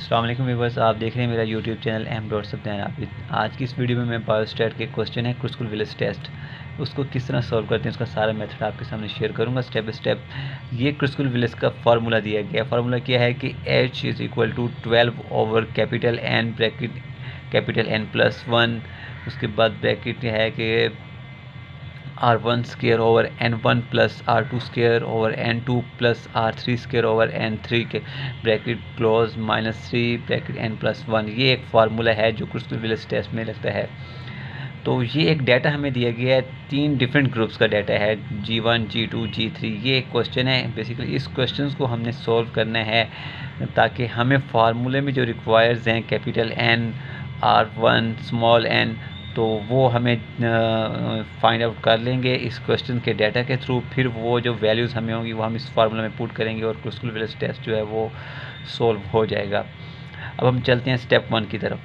अस्सलाम वालेकुम व्यूअर्स, आप देख रहे हैं मेरा यूट्यूब चैनल m.सब्दैन आप। आज की इस वीडियो में मैं बायोस्टैट के क्वेश्चन है क्रुस्कुल विलिस टेस्ट, उसको किस तरह सॉल्व करते हैं उसका सारा मेथड आपके सामने शेयर करूंगा स्टेप बाय स्टेप। ये क्रुस्कुल विलिस का फार्मूला दिया गया, फार्मूला क्या है कि h is equal to 12 over capital N bracket capital N plus 1। उसके बाद ब्रैकेट है कि R1 square over N1 plus R2 square over N2 plus R3 square over N3 के bracket close -3 bracket N plus 1। ये एक formula है जो क्रुस्कुल Willis test में लगता है। तो ये एक डाटा हमें दिया गया है, 3 डिफरेंट ग्रुप्स का डाटा है, G1 G2 G3। ये एक क्वेश्चन है, बेसिकली इस क्वेश्चन को हमने सॉल्व करना है ताकि हमें फार्मूले में जो रिक्वायर्स हैं capital N R1 small n, तो वो हमें फाइंड आउट कर लेंगे इस क्वेश्चन के डाटा के थ्रू। फिर वो जो वैल्यूज़ हमें होंगी वो हम इस फार्मूला में पुट करेंगे और क्रुस्कुल विलिस टेस्ट जो है वो सॉल्व हो जाएगा। अब हम चलते हैं स्टेप 1 की तरफ।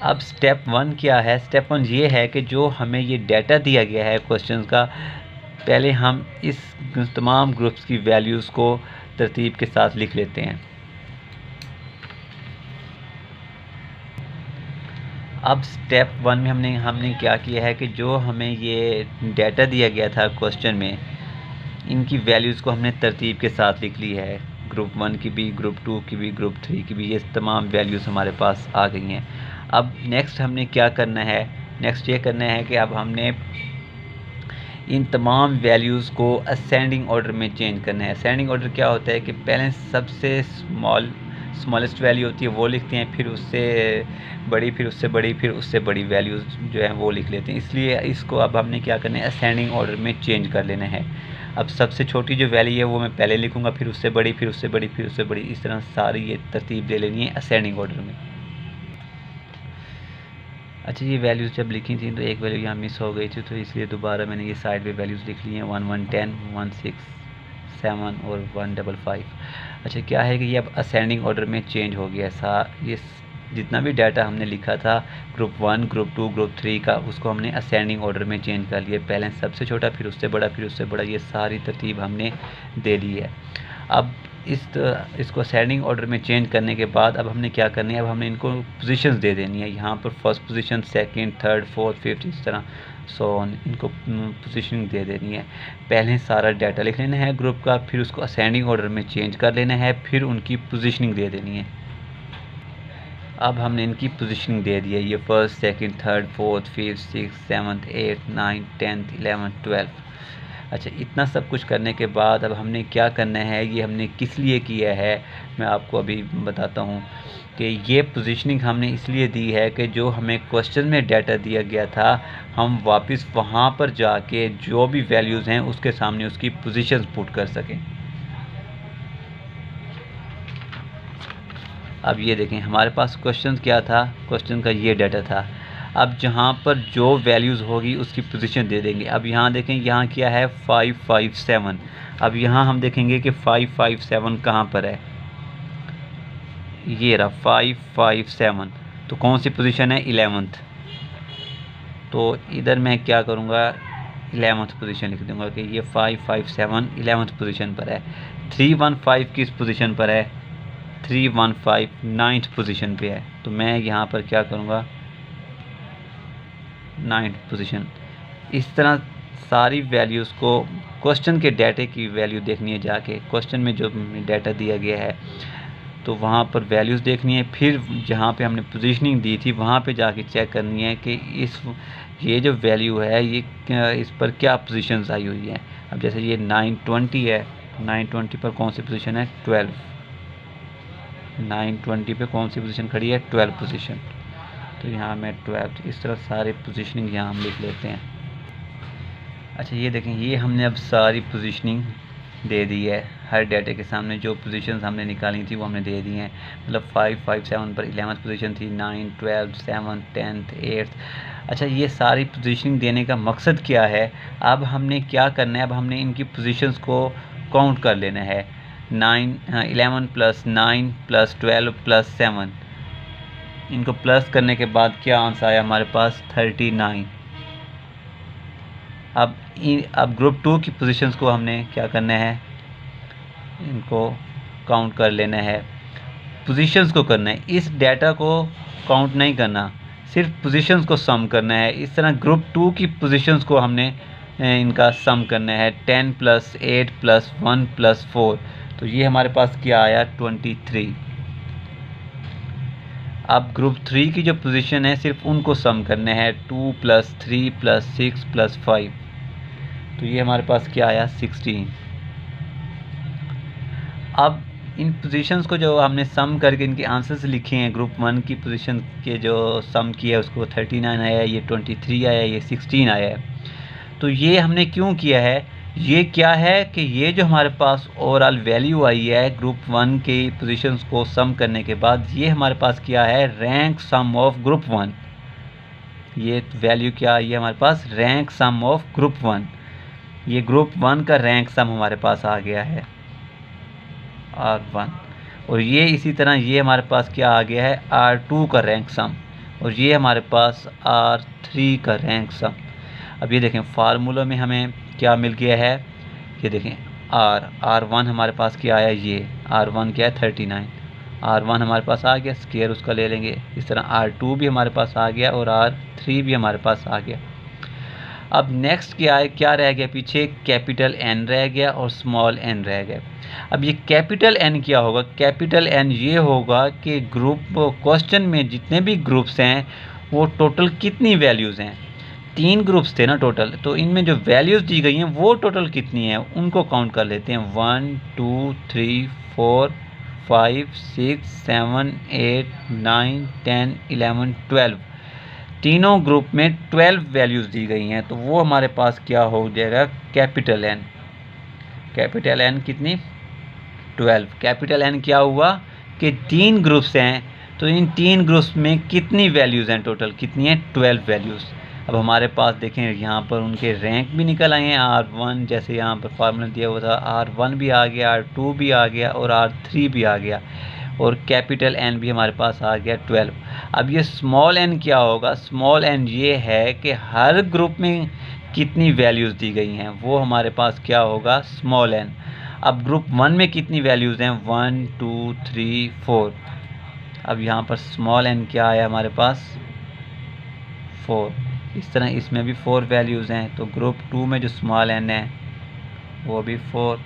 अब स्टेप 1 क्या है? स्टेप 1 ये है कि जो हमें ये डाटा दिया गया है क्वेश्चन का, पहले हम इस तमाम ग्रुप्स की वैल्यूज़ को तरतीब के साथ लिख लेते हैं। अब स्टेप 1 में हमने क्या किया है कि जो हमें ये डाटा दिया गया था क्वेश्चन में, इनकी वैल्यूज़ को हमने तरतीब के साथ लिख ली है। ग्रुप 1 की भी, ग्रुप 2 की भी, ग्रुप 3 की भी, ये तमाम वैल्यूज़ हमारे पास आ गई हैं। अब नेक्स्ट हमने क्या करना है? नेक्स्ट ये करना है कि अब हमने इन तमाम वैल्यूज़ को असेंडिंग ऑर्डर में चेंज करना है। असेंडिंग ऑर्डर क्या होता है कि पहले सबसे स्मॉलेस्ट वैल्यू होती है वो लिखते हैं, फिर उससे बड़ी, फिर उससे बड़ी, फिर उससे बड़ी वैल्यूज़ जो है वो लिख लेते हैं। इसलिए इसको अब हमने क्या करना है, असेंडिंग ऑर्डर में चेंज कर लेना है। अब सबसे छोटी जो वैल्यू है वो मैं पहले लिखूंगा, फिर उससे बड़ी, फिर उससे बड़ी, फिर उससे बड़ी, इस तरह सारी ये तरतीब दे लेनी है असेंडिंग ऑर्डर में। अच्छा, ये वैल्यूज़ जब लिखी थी तो एक वैल्यू यहाँ मिस हो गई थी, तो इसलिए दोबारा मैंने ये साइड पे वैल्यूज़ लिख ली हैं 1 1 10 1 6 7 और 1 5 5। अच्छा, क्या है कि ये अब असेंडिंग ऑर्डर में चेंज हो गया। ये जितना भी डाटा हमने लिखा था ग्रुप 1 ग्रुप 2 ग्रुप 3 का, उसको हमने असेंडिंग ऑर्डर में चेंज कर लिया। पहले सबसे छोटा, फिर उससे बड़ा, फिर उससे बड़ा, ये सारी तरतीब हमने दे दी है। अब इसको असेंडिंग ऑर्डर में चेंज करने के बाद अब हमने क्या करनी है, अब हमने इनको पोजीशंस दे देनी है। यहाँ पर first position, second, third, fourth, fifth, इस तरह इनको पोजीशनिंग दे देनी है। पहले सारा डाटा लिख लेना है ग्रुप का, फिर उसको असेंडिंग ऑर्डर में चेंज कर लेना है, फिर उनकी पोजीशनिंग दे देनी है। अब हमने इनकी पोजीशनिंग दे दी है, ये first, second, third, fourth, fifth, six, seventh, eighth, ninth, 10th, 11th, 12th। अच्छा, इतना सब कुछ करने के बाद अब हमने क्या करना है, ये हमने किस लिए किया है मैं आपको अभी बताता हूँ कि ये पोजीशनिंग हमने इसलिए दी है कि जो हमें क्वेश्चन में डाटा दिया गया था, हम वापस वहाँ पर जाके जो भी वैल्यूज़ हैं उसके सामने उसकी पोजीशंस पुट कर सकें। अब ये देखें, हमारे पास क्वेश्चन क्या था, क्वेश्चन का ये डाटा था। अब जहाँ पर जो वैल्यूज़ होगी उसकी पोजीशन दे देंगे। अब यहाँ देखें, यहाँ क्या है 557। अब यहाँ हम देखेंगे कि 557 कहाँ पर है, ये रहा 557। तो कौन सी पोजीशन है, 11th। तो इधर मैं क्या करूँगा, 11th पोजीशन लिख दूँगा कि ये 557 11th पोजीशन पर है। 315 किस पोजीशन पर है, 315 9th पोजीशन पे है। तो मैं यहाँ पर क्या करूँगा, 9th पोजीशन। इस तरह सारी वैल्यूज़ को, क्वेश्चन के डाटे की वैल्यू देखनी है जाके, क्वेश्चन में जो डाटा दिया गया है तो वहाँ पर वैल्यूज़ देखनी है, फिर जहाँ पे हमने पोजीशनिंग दी थी वहाँ पे जाके चेक करनी है कि ये जो वैल्यू है ये इस पर क्या पोजीशंस आई हुई हैं। अब जैसे ये 920 है, 920 पर कौन सी पोजीशन है, 12। 920 पे कौन सी पोजीशन खड़ी है, 12 पोजीशन। तो यहाँ मैं 12, इस तरह सारे पोजीशनिंग यहाँ हम लिख लेते हैं। अच्छा, ये देखें, ये हमने अब सारी पोजीशनिंग दे दी है। हर डाटे के सामने जो पोजीशंस हमने निकाली थी वो हमने दे दी हैं। मतलब 557 पर 11th पोजीशन थी, 9, 12, 7, 10th, 8th। अच्छा, ये सारी पोजीशनिंग देने का मकसद क्या है, अब हमने क्या करना है, अब हमने इनकी पोजीशंस को काउंट कर लेना है। 11 प्लस 9 प्लस 12 प्लस 7, इनको प्लस करने के बाद क्या आंसर आया हमारे पास, 39। अब ग्रुप 2 की पोजीशंस को हमने क्या करना है, इनको काउंट कर लेना है। पोजीशंस को करना है, इस डाटा को काउंट नहीं करना, सिर्फ पोजीशंस को सम करना है। इस तरह ग्रुप 2 की पोजीशंस को हमने इनका सम करना है, 10 + 8 + 1 + 4, तो ये हमारे पास क्या आया 23। अब ग्रुप 3 की जो पोजीशन है सिर्फ उनको सम करने हैं, 2 + 3 + 6 + 5, तो ये हमारे पास क्या आया 16। अब इन पोजीशंस को जो हमने सम करके इनके आंसर्स लिखे हैं, ग्रुप 1 की पोजीशन के जो सम किया है उसको 39 आया है, ये 23 आया है, ये 16 आया है। तो ये हमने क्यों किया है, ये क्या है कि ये जो हमारे पास ओवरऑल वैल्यू आई है ग्रुप 1 के पोजीशंस को सम करने के बाद, ये हमारे पास क्या है रैंक सम ऑफ ग्रुप 1। ये वैल्यू क्या आई है हमारे पास, रैंक सम ऑफ ग्रुप 1। ये ग्रुप 1 का रैंक सम हमारे पास आ गया है R1, और ये इसी तरह ये हमारे पास क्या आ गया है R2 का रैंक सम, और ये हमारे पास R3 का रैंक सम। अब ये देखें फार्मूला में हमें क्या मिल गया है, ये देखें R1 हमारे पास क्या आया, ये R1 क्या है 39, R1 हमारे पास आ गया, स्क्वायर उसका ले लेंगे। इस तरह R2 भी हमारे पास आ गया और R3 भी हमारे पास आ गया। अब नेक्स्ट क्या है, क्या रह गया पीछे, कैपिटल N रह गया और स्मॉल n रह गया। अब ये कैपिटल N क्या होगा, कैपिटल N ये होगा कि ग्रुप क्वेश्चन में जितने भी ग्रुप्स हैं वो टोटल कितनी वैल्यूज़ हैं, 3 ग्रुप्स थे ना टोटल, तो इनमें जो वैल्यूज़ दी गई हैं वो टोटल कितनी है उनको काउंट कर लेते हैं। 1 2 3 4 5 6 7 8 9 10 11 12, तीनों ग्रुप में 12 वैल्यूज़ दी गई हैं, तो वो हमारे पास क्या हो जाएगा कैपिटल N। कैपिटल N कितनी 12। कैपिटल N क्या हुआ कि 3 ग्रुप्स हैं, तो इन 3 ग्रुप्स में कितनी वैल्यूज़ हैं टोटल, कितनी हैं 12 वैल्यूज़। अब हमारे पास देखें यहाँ पर उनके रैंक भी निकल आए हैं, R1 जैसे यहाँ पर फार्मूला दिया हुआ था, R1 भी आ गया, R2 भी आ गया और R3 भी आ गया, और कैपिटल N भी हमारे पास आ गया 12। अब ये स्मॉल n क्या होगा, स्मॉल n ये है कि हर ग्रुप में कितनी वैल्यूज़ दी गई हैं, वो हमारे पास क्या होगा स्मॉल n। अब ग्रुप 1 में कितनी वैल्यूज़ हैं 1 2 3 4, अब यहाँ पर स्मॉल n क्या आया हमारे पास 4। इस तरह इसमें भी 4 वैल्यूज़ हैं, तो ग्रुप 2 में जो स्मॉल n है वो भी 4,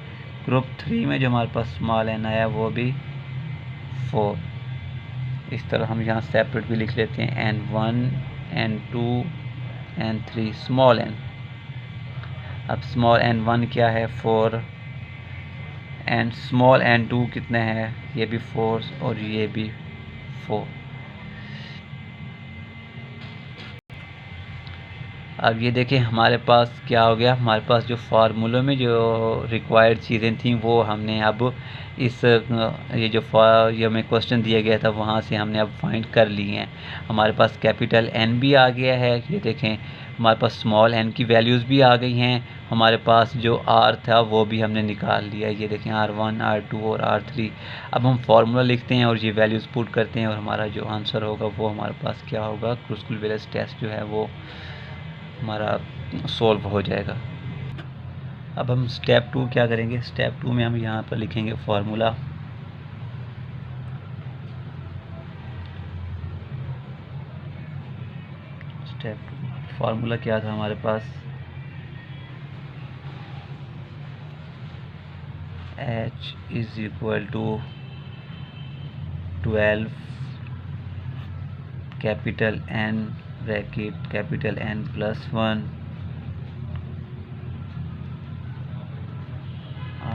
ग्रुप 3 में जो हमारे पास स्मॉल n आया वो भी 4। इस तरह हम यहाँ सेपरेट भी लिख लेते हैं N1 N2 N3 small n। अब स्मॉल n1 क्या है 4, एंड स्मॉल n2 कितने हैं, ये भी 4 और ये भी 4। अब ये देखें हमारे पास क्या हो गया, हमारे पास जो फार्मूलों में जो रिक्वायर्ड चीज़ें थी वो हमने अब इस ये हमें क्वेश्चन दिया गया था वहाँ से हमने अब फाइंड कर ली हैं। हमारे पास कैपिटल N भी आ गया है, ये देखें हमारे पास स्मॉल n की वैल्यूज़ भी आ गई हैं, हमारे पास जो R था वो भी हमने निकाल लिया, ये देखें R1 R2 और R3। अब हम फार्मूला लिखते हैं और ये वैल्यूज़ पुट करते हैं और हमारा जो आंसर होगा वो हमारे पास क्या होगा, क्रुस्कुल विलेज टेस्ट जो है वो हमारा सॉल्व हो जाएगा। अब हम स्टेप 2 क्या करेंगे, स्टेप 2 में हम यहाँ पर लिखेंगे फार्मूला। स्टेप 2 फार्मूला क्या था हमारे पास, H = 12 capital N bracket capital N +1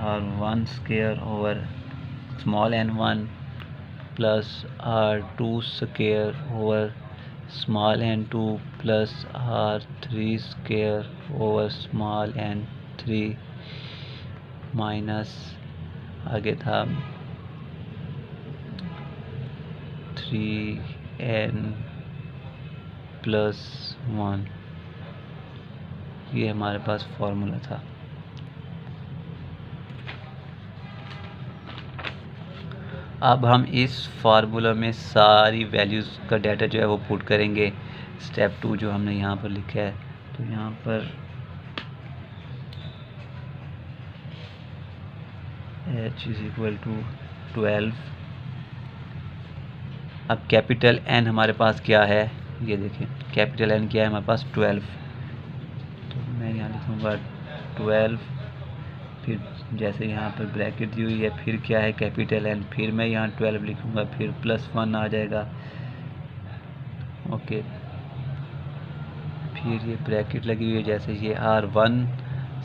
R1 square over small n1 plus R2 square over small n2 plus R3 square over small n3 minus आगे था 3n + 1। ये हमारे पास फॉर्मूला था। अब हम इस फार्मूला में सारी वैल्यूज़ का डाटा जो है वो पुट करेंगे। स्टेप 2 जो हमने यहाँ पर लिखा है, तो यहाँ पर H = 12 अब कैपिटल एन हमारे पास क्या है, ये देखें कैपिटल एन क्या है हमारे पास 12। तो मैं यहाँ लिखूँगा 12, फिर जैसे यहाँ पर ब्रैकेट दी हुई है, फिर क्या है कैपिटल एन, फिर मैं यहाँ 12 लिखूँगा, फिर +1 आ जाएगा। ओके, फिर ये ब्रैकेट लगी हुई है, जैसे ये R1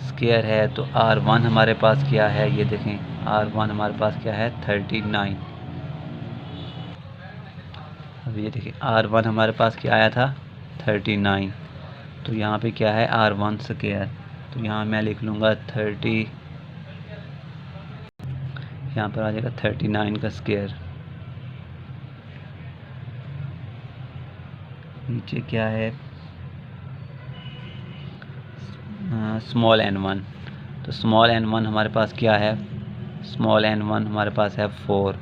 स्क्वायर है तो R1 हमारे पास क्या है, ये देखें R1 हमारे पास क्या है 39। अब ये देखिए R1 हमारे पास क्या आया था 39, तो यहाँ पे क्या है R1 स्क्वायर, तो यहाँ मैं लिख लूँगा 30, यहाँ पर आ जाएगा 39 का स्क्वायर। नीचे क्या है स्मॉल n1, तो स्मॉल n1 हमारे पास क्या है, स्मॉल n1 हमारे पास है 4,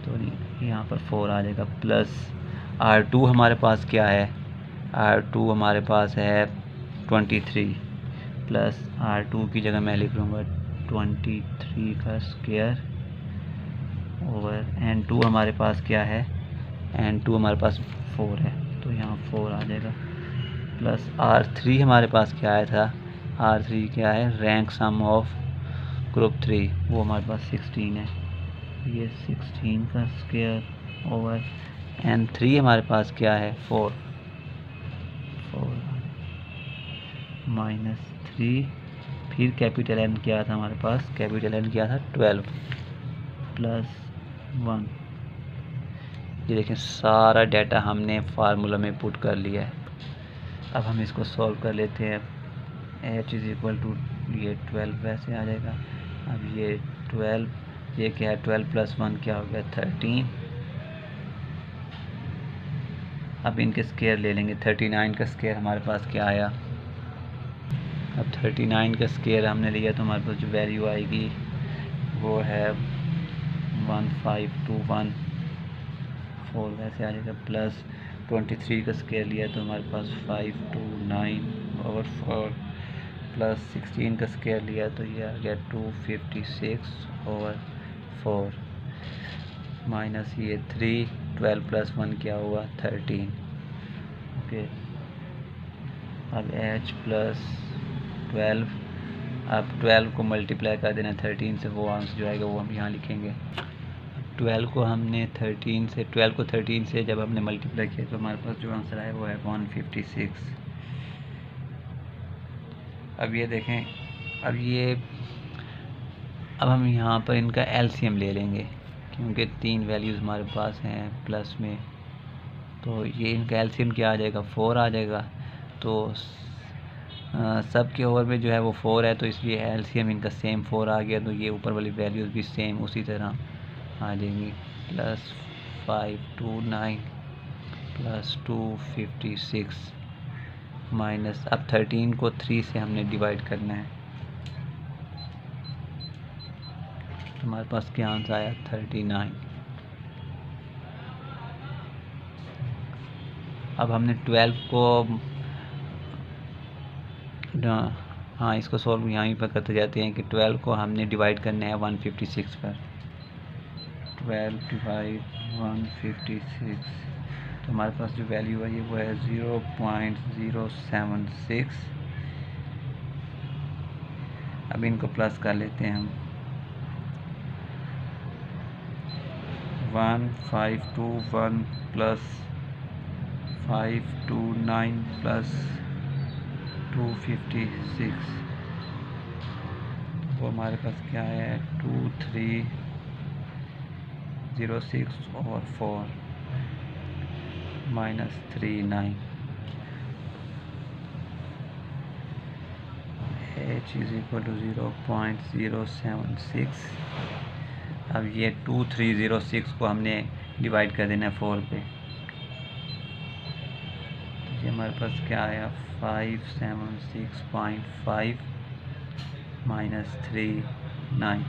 तो यहाँ पर 4 आ जाएगा। प्लस R2 हमारे पास क्या है, R2 हमारे पास है 23, प्लस R2 की जगह मैं लिख लूँगा 23 का स्क्वायर ओवर N2 हमारे पास क्या है, N2 हमारे पास 4 है, तो यहाँ 4 आ जाएगा। प्लस R3 हमारे पास क्या आया था, R3 क्या है रैंक सम ऑफ ग्रुप 3, वो हमारे पास 16 है, ये 16 का स्क्वायर ओवर N3 हमारे पास क्या है 4 -3, फिर कैपिटल N क्या था हमारे पास, कैपिटल N क्या था 12 +1। ये देखें सारा डाटा हमने फार्मूला में पुट कर लिया है। अब हम इसको सॉल्व कर लेते हैं। h = ये 12 वैसे आ जाएगा। अब ये 12, ये क्या है 12 + 1 क्या हो गया 13। अब इनके स्क्वायर ले लेंगे, 39 का स्क्वायर हमारे पास क्या आया, अब 39 का स्क्वायर हमने लिया तो हमारे पास जो वैल्यू आएगी वो है 15214 वैसे आ जाएगा। प्लस 23 का स्क्वायर लिया तो हमारे पास 529/4, प्लस 16 का स्क्वायर लिया तो ये आ गया 256/4, माइनस ये 3, 12 + 1 क्या हुआ 13। ओके, अब h + 12, अब 12 को मल्टीप्लाई कर देना 13 से, वो आंसर जो आएगा वो हम यहाँ लिखेंगे। 12 को 13 से जब हमने मल्टीप्लाई किया तो हमारे पास जो आंसर आया वो है 156। अब ये देखें, अब हम यहाँ पर इनका एलसीएम ले लेंगे क्योंकि 3 वैल्यूज़ हमारे पास हैं प्लस में, तो ये इनका एलसीएम क्या आ जाएगा 4 आ जाएगा। तो सब के ओवर में जो है वो 4 है, तो इसलिए एलसीएम इनका सेम 4 आ गया, तो ये ऊपर वाली वैल्यूज़ भी सेम उसी तरह आ जाएंगी। प्लस 529 प्लस 256 माइनस, अब 13 को 3 से हमने डिवाइड करना है, हमारे पास क्या आंसर आया 39। अब हमने 12 को हाँ इसको सॉल्व यहाँ पर करते जाते हैं कि 12 को हमने डिवाइड करना है 156 पर। 12 / 156, तो हमारे पास जो वैल्यू है ये वो है 0.076। अब इनको प्लस कर लेते हैं हम, 1521 प्लस 529 प्लस 256, वो हमारे पास क्या है 2306/4 -39। h = 0.076। अब ये 2306 को हमने डिवाइड कर देना है 4 पे, तो ये हमारे पास क्या आया 576.5 -39,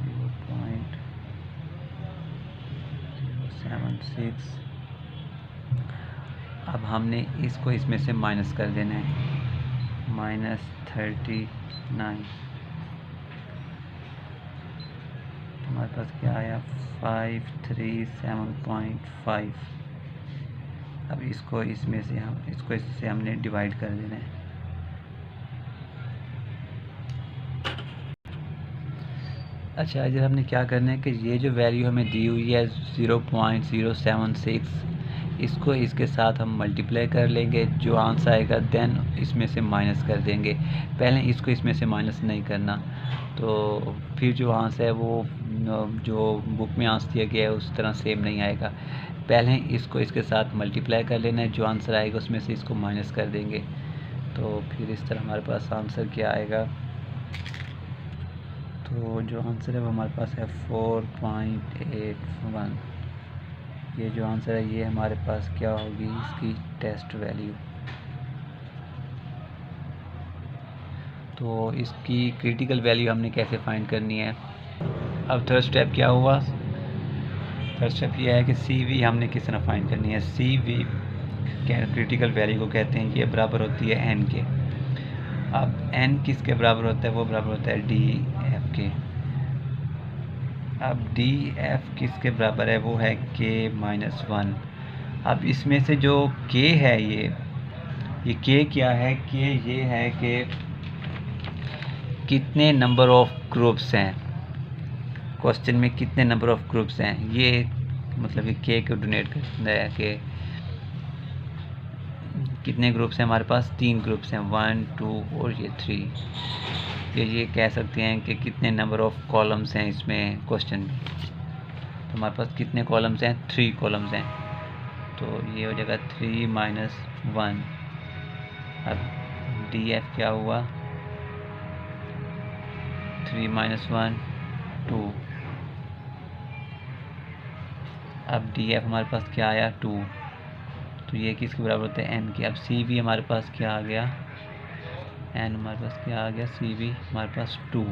0.076। अब हमने इसको इसमें से माइनस कर देना है, -39 हमारे पास क्या आया 537.5। अब इसको इसमें से इसको इससे हमने डिवाइड कर देना है। अच्छा, इधर हमने क्या करना है कि ये जो वैल्यू हमें दी हुई है 0.076, इसको इसके साथ हम मल्टीप्लाई कर लेंगे, जो आंसर आएगा देन इसमें से माइनस कर देंगे। पहले इसको इसमें से माइनस नहीं करना, तो फिर जो आंसर है वो जो बुक में आंसर दिया गया है उस तरह सेम नहीं आएगा। पहले इसको इसके साथ मल्टीप्लाई कर लेना है, जो आंसर आएगा उसमें से इसको माइनस कर देंगे, तो फिर इस तरह हमारे पास आंसर क्या आएगा। तो जो आंसर है वो हमारे पास है 4.81। ये जो आंसर है ये हमारे पास क्या होगी इसकी टेस्ट वैल्यू। तो इसकी क्रिटिकल वैल्यू हमने कैसे फाइंड करनी है। अब थर्ड स्टेप क्या हुआ, थर्ड स्टेप ये है कि CV हमने किस तरह फाइंड करनी है। CV क्रिटिकल वैल्यू को कहते हैं, ये बराबर होती है n के। अब n किसके बराबर होता है, वो बराबर होता है DF के। अब DF किसके बराबर है, वो है K-1। अब इसमें से जो K है ये K क्या है, K ये है कि कितने नंबर ऑफ ग्रुप्स हैं, क्वेश्चन में कितने नंबर ऑफ ग्रुप्स हैं, ये मतलब ये K को डोनेट करता है कि कितने ग्रुप्स हैं। हमारे पास 3 ग्रुप्स हैं, 1 2 और ये 3। ये कह सकते हैं कि कितने नंबर ऑफ कॉलम्स हैं इसमें क्वेश्चन में। तो हमारे पास कितने कॉलम्स हैं, 3 कॉलम्स हैं, तो ये हो जाएगा 3 - 1। अब DF क्या हुआ, 3 - 1 2। अब DF हमारे पास क्या आया 2, तो ये किसके बराबर होता है n के। अब CV हमारे पास क्या आ गया, n हमारे पास क्या आ गया, CV हमारे पास 2।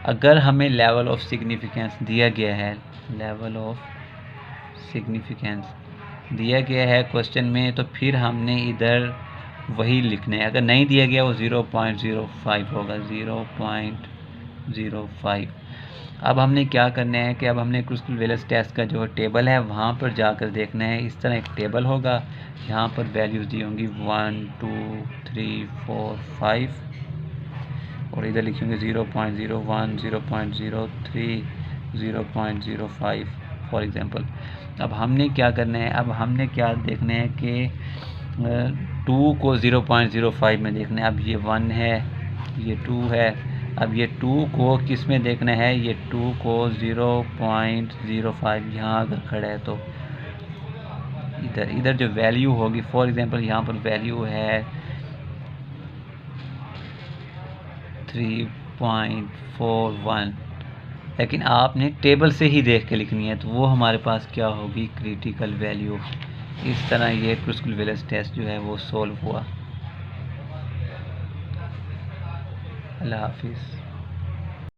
अगर हमें लेवल ऑफ सिग्निफिकेंस दिया गया है, लेवल ऑफ सिग्निफिकेंस दिया गया है क्वेश्चन में, तो फिर हमने इधर वही लिखना है। अगर नहीं दिया गया वो 0.05 होगा, 0.05। अब हमने क्या करना है कि अब हमने क्रुस्कुल वेलस टेस्ट का जो टेबल है वहाँ पर जाकर देखना है। इस तरह एक टेबल होगा, यहाँ पर वैल्यूज़ दी होंगी 1 2 3 4 5, और इधर लिखी होंगी 0.01 0.03 0.05 फॉर एग्ज़ाम्पल। अब हमने क्या करना है, अब हमने क्या देखना है कि 2 को 0.05 में देखना है। अब ये 1 है, ये 2 है, अब ये 2 को किस में देखना है, ये 2 को 0.05 यहाँ अगर खड़ा है तो इधर जो वैल्यू होगी, फॉर एग्जांपल यहाँ पर वैल्यू है 3.41, लेकिन आपने टेबल से ही देख के लिखनी है, तो वो हमारे पास क्या होगी क्रिटिकल वैल्यू। इस तरह ये क्रुस्कुल वेलस टेस्ट जो है वो सॉल्व हुआ। अल्लाह हाफिज़।